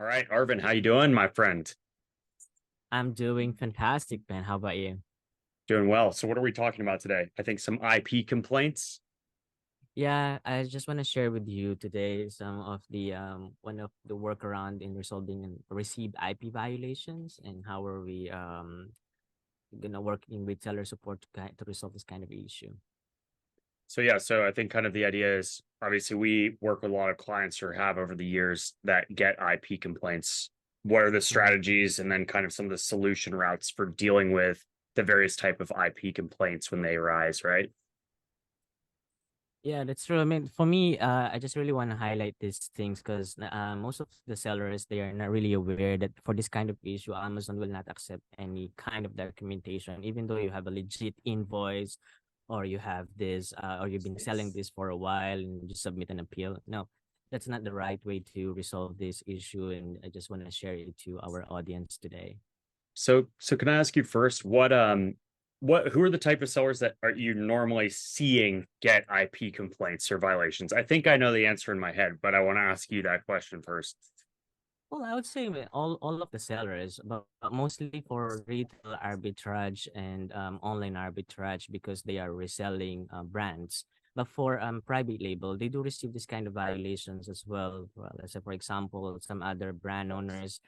All right, Arvin, how you doing, my friend? I'm doing fantastic, Ben. How about you? Doing well. So what are we talking about today? I think some IP complaints. Yeah, I just want to share with you today some of the one of the workaround in resolving and received IP violations and how are we gonna working with seller support to resolve this kind of issue. So yeah, so I think kind of the idea is obviously we work with a lot of clients or have over the years that get IP complaints. What are the Mhm. strategies and then kind of some of the solution routes for dealing with the various type of IP complaints when they arise, right? Yeah, that's true. I mean, for me, I just really want to highlight these things because most of the sellers they are not really aware that for this kind of issue, Amazon will not accept any kind of documentation, even though you have a legit invoice or you have this, or you've been selling this for a while and you submit an appeal. No, that's not the right way to resolve this issue, and I just want to share it to our audience today. So can I ask you first, what who are the type of sellers that are you normally seeing get IP complaints or violations? I think I know the answer in my head, but I want to ask you that question first. Well, I would say all of the sellers, but mostly for retail arbitrage and online arbitrage because they are reselling brands. But for private label, they do receive this kind of violations as well. Well, let's say for example, some other brand owners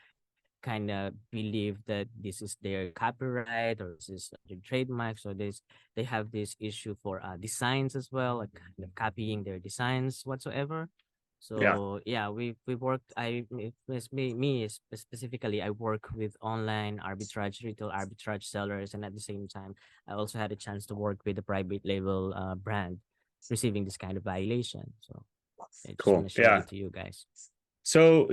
kind of believe that this is their copyright or this is their trademark, so they have this issue for designs as well, like kind of copying their designs whatsoever. Yeah, So yeah, we worked. It was specifically. I work with online arbitrage, retail arbitrage sellers, and at the same time, I also had a chance to work with a private label brand receiving this kind of violation. So I just want cool. to share Yeah. it to you guys. So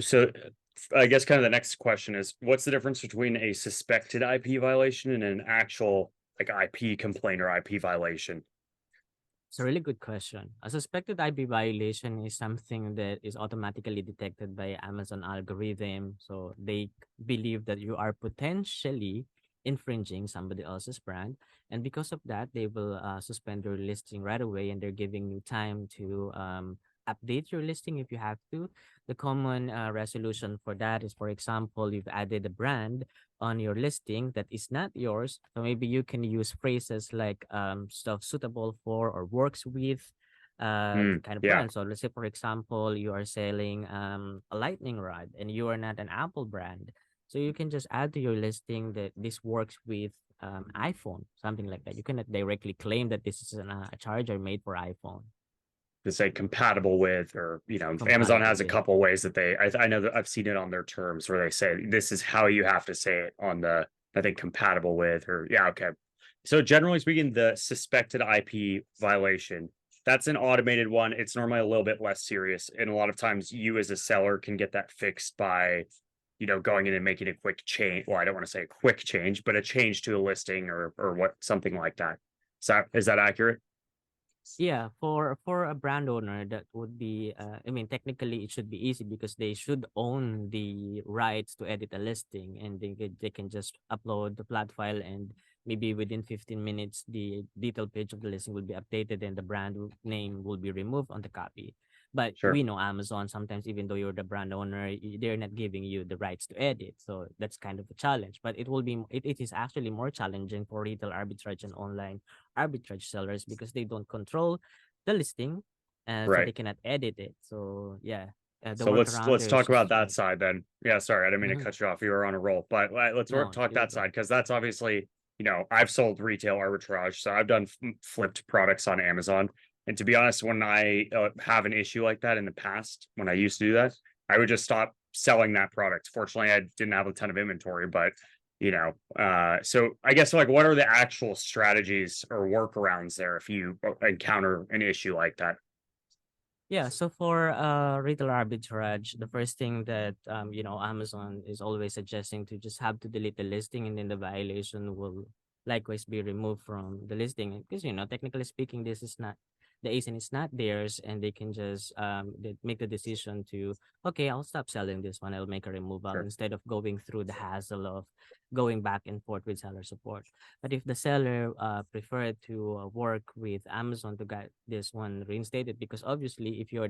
I guess kind of the next question is what's the difference between a suspected IP violation and an actual like IP complaint or IP violation? It's a really good question. A suspected IP violation is something that is automatically detected by Amazon algorithm. So they believe that you are potentially infringing somebody else's brand. And because of that, they will suspend your listing right away and they're giving you time to update your listing if you have to. The common resolution for that is, for example, you've added a brand on your listing that is not yours. So maybe you can use phrases like stuff suitable for or works with Mm, kind of yeah. brand. So let's say, for example, you are selling a lightning rod and you are not an Apple brand. So you can just add to your listing that this works with iPhone, something like that. You cannot directly claim that this is a charger made for iPhone, To say compatible with, or Amazon compatible has a with. couple ways that I know that I've seen it on their terms where they say this is how you have to say it on the, I think, compatible with, or yeah, okay. So generally speaking, the suspected IP violation, that's an automated one. It's normally a little bit less serious, and a lot of times you as a seller can get that fixed by going in and making a quick change. Well, I don't want to say a quick change, but a change to a listing or what, something like that. Is that accurate? Yeah, for a brand owner, that would be. I mean, technically, it should be easy because they should own the rights to edit a listing, and they can just upload the flat file, and maybe within 15 minutes, the detail page of the listing will be updated, and the name will be removed on the copy. But Sure. we know Amazon sometimes, even though you're the brand owner, they're not giving you the rights to edit, so that's kind of a challenge. But it is actually more challenging for retail arbitrage and online arbitrage sellers because they don't control the listing, so Right. they cannot edit it. So yeah, the So let's workaround let's there is talk about just that side then. Yeah, sorry, I didn't mean to Mhm. cut you off. You were on a roll, but No, talk you're that good. side because that's obviously, I've sold retail arbitrage, so I've done flipped products on Amazon. And to be honest, when I have an issue like that in the past, when I used to do that, I would just stop selling that product. Fortunately, I didn't have a ton of inventory, but so I guess like what are the actual strategies or workarounds there if you encounter an issue like that? Yeah, so for retail arbitrage, the first thing that Amazon is always suggesting to just have to delete the listing, and then the violation will likewise be removed from the listing because technically speaking, this is not the ASIN is not theirs, and they can just they make the decision to, okay, I'll stop selling this one, I'll make a removal Sure. instead of going through the hassle of going back and forth with seller support. But if the seller preferred to work with Amazon to get this one reinstated, because obviously if you're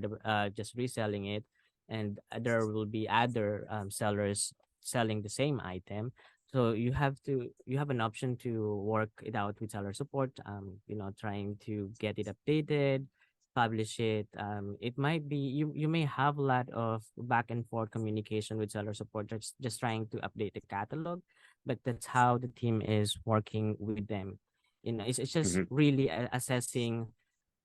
just reselling it and there will be other sellers selling the same item. So you have an option to work it out with seller support, trying to get it updated, publish it. It might be you may have a lot of back and forth communication with seller support, just trying to update the catalog, but that's how the team is working with them. It's just Hmm. really assessing,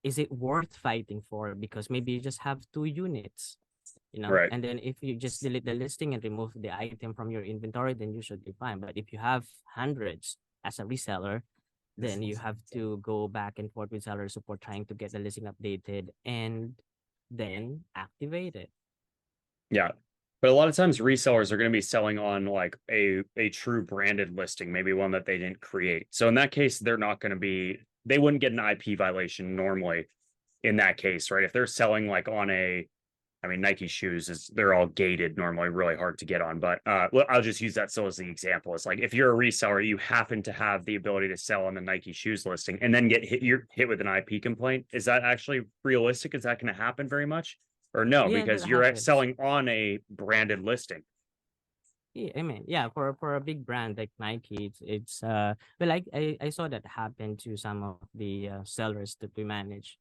is it worth fighting for, because maybe you just have 2 units, Right. and then if you just delete the listing and remove the item from your inventory, then you should be fine. But if you have hundreds as a reseller, then you have to go back and forth with seller support trying to get the listing updated and then activate it. Yeah. But a lot of times resellers are going to be selling on like a true branded listing, maybe one that they didn't create. So in that case, they wouldn't get an IP violation normally in that case, right? If they're selling like on Nike shoes they're all gated normally, really hard to get on. But well, I'll just use that still as the example. It's like if you're a reseller, you happen to have the ability to sell on the Nike shoes listing and then you're hit with an IP complaint. Is that actually realistic? Is that going to happen very much? Or no, Yeah, that because you're happens. selling on a branded listing. Yeah, I mean, yeah, for a big brand like Nike, well, I saw that happen to some of the sellers that we manage.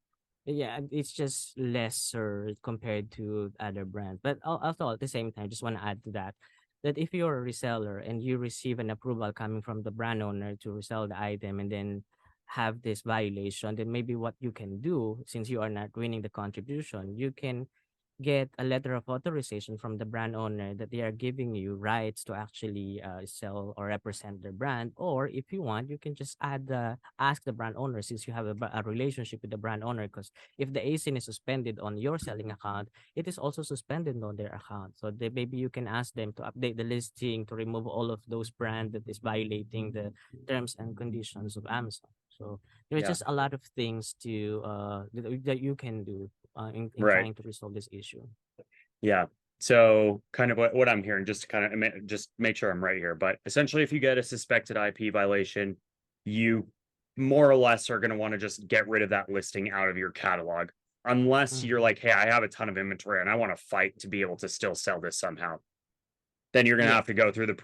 Yeah, it's just lesser compared to other brands. But also at the same time, just want to add to that, that if you're a reseller and you receive an approval coming from the brand owner to resell the item and then have this violation, then maybe what you can do, since you are not winning the contribution, you can get a letter of authorization from the brand owner that they are giving you rights to actually sell or represent their brand. Or if you want, you can just ask the brand owner, since you have a relationship with the brand owner, because if the ASIN is suspended on your selling account, it is also suspended on their account. So maybe you can ask them to update the listing to remove all of those brands that is violating the terms and conditions of Amazon. So there's Yeah. just a lot of things that you can do in Right. trying to resolve this issue. Yeah. So kind of what I'm hearing, just to kind of just make sure I'm right here, but essentially if you get a suspected IP violation, you more or less are going to want to just get rid of that listing out of your catalog, unless you're Mhm. like, hey, I have a ton of inventory and I want to fight to be able to still sell this somehow. Then you're going to Yeah, have to go through the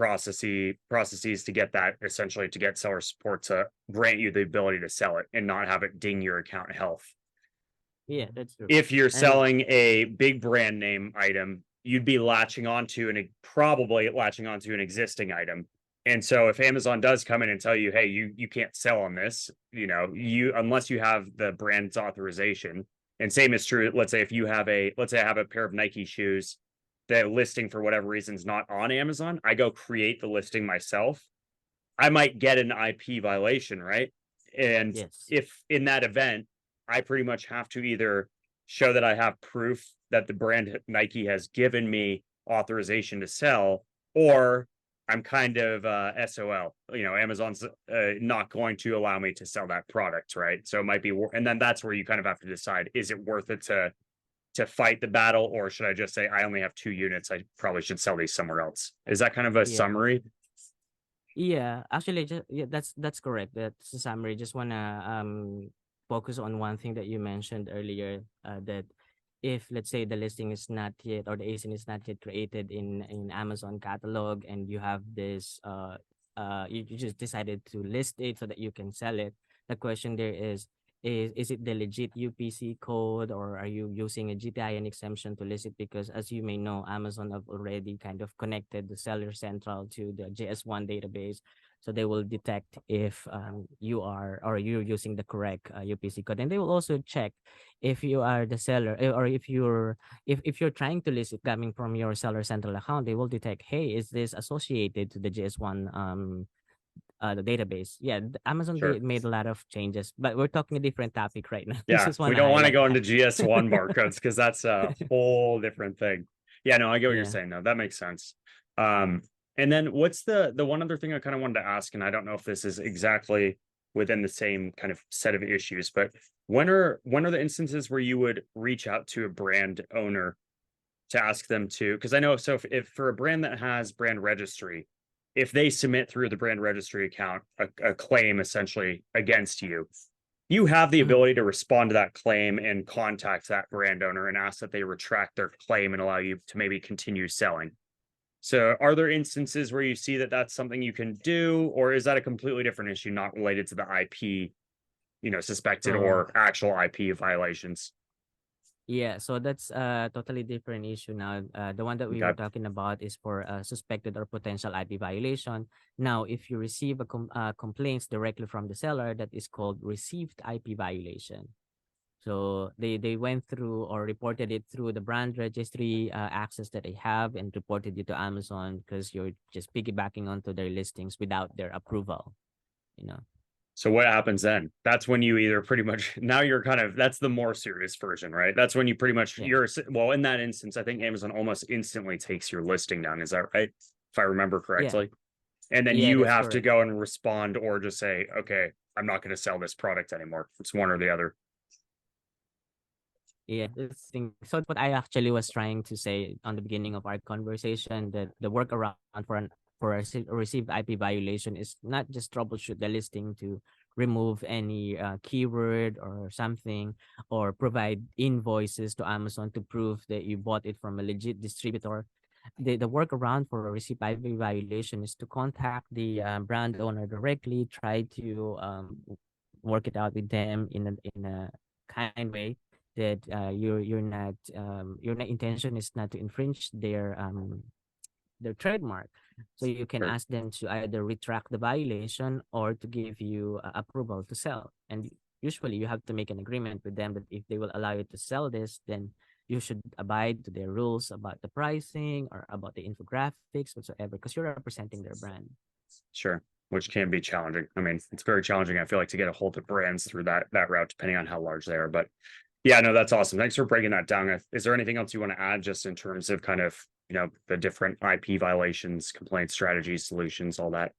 processes to get that, essentially to get seller support to grant you the ability to sell it and not have it ding your account health. yeah, that's true. If you're And selling a big brand name item, you'd be probably latching onto an existing item. And so if Amazon does come in and tell you, hey, you can't sell on this, you unless you have the brand's authorization. And same is true. Let's say I have a pair of Nike shoes. The listing for whatever reason is not on Amazon. I go create the listing myself. I might get an IP violation, right? And yes, if in that event, I pretty much have to either show that I have proof that the brand Nike has given me authorization to sell, or I'm kind of SOL. Amazon's not going to allow me to sell that product, right? So it might be, and then that's where you kind of have to decide: is it worth it to fight the battle, or should I just say I only have 2 units? I probably should sell these somewhere else. Is that kind of a yeah, summary? yeah. Actually, yeah, that's correct. That's the summary. Just wanna focus on one thing that you mentioned earlier. That if, let's say, the listing is not yet, or the ASIN is not yet created in Amazon catalog, and you have this you just decided to list it so that you can sell it. The question there is it the legit UPC code, or are you using a GTIN exemption to list it? Because as you may know, Amazon have already kind of connected the Seller Central to the JS1 database, so they will detect if you're using the correct UPC code, and they will also check if you are the seller, or if you're trying to list it coming from your Seller Central account. They will detect, hey, is this associated to the JS1 the database. Yeah, Amazon Sure. made a lot of changes, but we're talking a different topic right now. Yeah, Just want we to don't want to highlight go into that. GS1 barcodes because that's a whole different thing. Yeah, no, I get what you're Yeah. saying though. That makes sense. Um, and then what's the one other thing I kind of wanted to ask, and I don't know if this is exactly within the same kind of set of issues, but when are the instances where you would reach out to a brand owner to ask them to, because I know, so if for a brand that has brand registry, if they submit through the brand registry account a claim essentially against you, you have the Mhm. ability to respond to that claim and contact that brand owner and ask that they retract their claim and allow you to maybe continue selling. So, are there instances where you see that that's something you can do, or is that a completely different issue, not related to the IP, suspected So or actual IP violations? yeah, so that's a totally different issue now. The one that we were Okay. talking about is for suspected or potential IP violation. Now, if you receive complaints directly from the seller, that is called received IP violation. So they went through or reported it through the brand registry access that they have and reported it to Amazon because you're just piggybacking onto their listings without their approval, you know. So what happens then? That's when you either pretty much now you're kind of that's the more serious version, right? That's when you pretty much Yeah. well, in that instance, I think Amazon almost instantly takes your listing down. Is that right? If I remember Yeah. correctly. And then Yeah, you that's have to correct. go and respond or just say, okay, I'm not going to sell this product anymore. It's one or the other. Yeah, this thing. So what I actually was trying to say on the beginning of our conversation that the workaround for a received IP violation is not just troubleshoot the listing to remove any keyword or something, or provide invoices to Amazon to prove that you bought it from a legit distributor. The workaround for a received IP violation is to contact the brand owner directly, try to work it out with them in a kind way that your not intention is not to infringe their trademark. So you can Sure. ask them to either retract the violation or to give you approval to sell. And usually you have to make an agreement with them that if they will allow you to sell this, then you should abide to their rules about the pricing or about the infographics whatsoever, because you're representing their brand. Sure. Which can be challenging. I mean, it's very challenging, I feel like, to get a hold of brands through that route, depending on how large they are. But yeah, no, that's awesome. Thanks for breaking that down. Is there anything else you want to add just in terms of kind of, the different IP violations, complaint strategies, solutions, all that?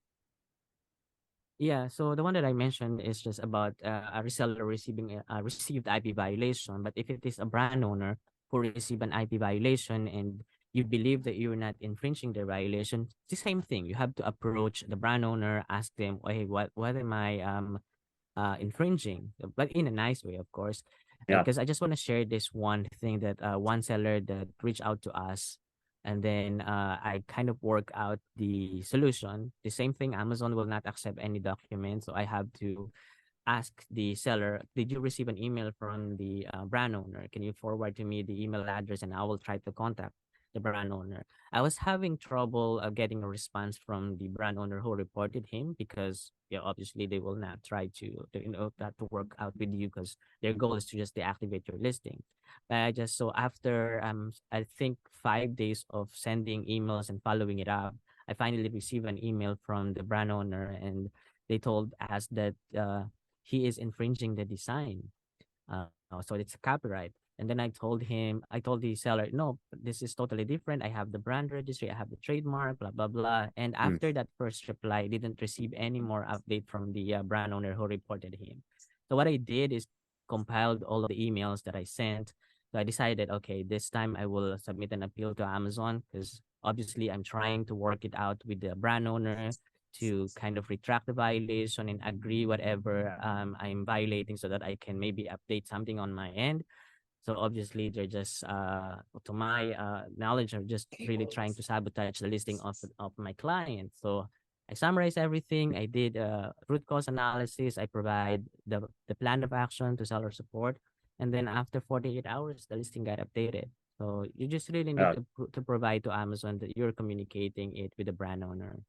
Yeah, so the one that I mentioned is just about a reseller receiving a received IP violation. But if it is a brand owner who received an IP violation and you believe that you're not infringing the violation, it's the same thing. You have to approach the brand owner, ask them, "Hey, what am I infringing?" But in a nice way, of course. Yeah. Because I just want to share this one thing that one seller that reached out to us, and then I kind of work out the solution. The same thing, Amazon will not accept any documents, so I have to ask the seller, "Did you receive an email from the brand owner? Can you forward to me the email address, and I will try to contact the brand owner." I was having trouble getting a response from the brand owner who reported him because, yeah, obviously they will not try not to work out with you because their goal is to just deactivate your listing. But I just so after I think 5 days of sending emails and following it up, I finally received an email from the brand owner, and they told us that he is infringing the design. So it's copyright. And then I told the seller, no, this is totally different. I have the brand registry, I have the trademark, blah, blah, blah. And Mm, after that first reply, I didn't receive any more update from the brand owner who reported him. So what I did is compiled all of the emails that I sent. So I decided, okay, this time I will submit an appeal to Amazon because obviously I'm trying to work it out with the brand owner to kind of retract the violation and agree whatever I'm violating so that I can maybe update something on my end. So obviously they're just to my knowledge are just really trying to sabotage the listing of my client. So I summarize everything. I did root cause analysis. I provide the plan of action to seller support. And then after 48 hours, the listing got updated. So you just really need uh, to provide to Amazon that you're communicating it with the brand owner.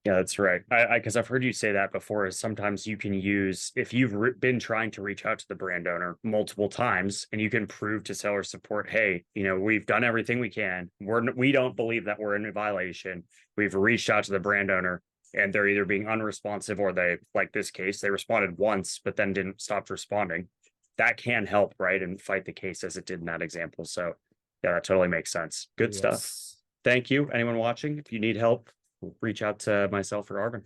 Yeah, that's right. I because I've heard you say that before. Is sometimes you can use if you've been trying to reach out to the brand owner multiple times, and you can prove to seller support, hey, we've done everything we can. We don't believe that we're in a violation. We've reached out to the brand owner, and they're either being unresponsive or they, like this case, they responded once but then didn't stop responding. That can help, right, and fight the case as it did in that example. So, yeah, that totally makes sense. Good stuff. Yes. Thank you, anyone watching. If you need help, reach out to myself or Arvin.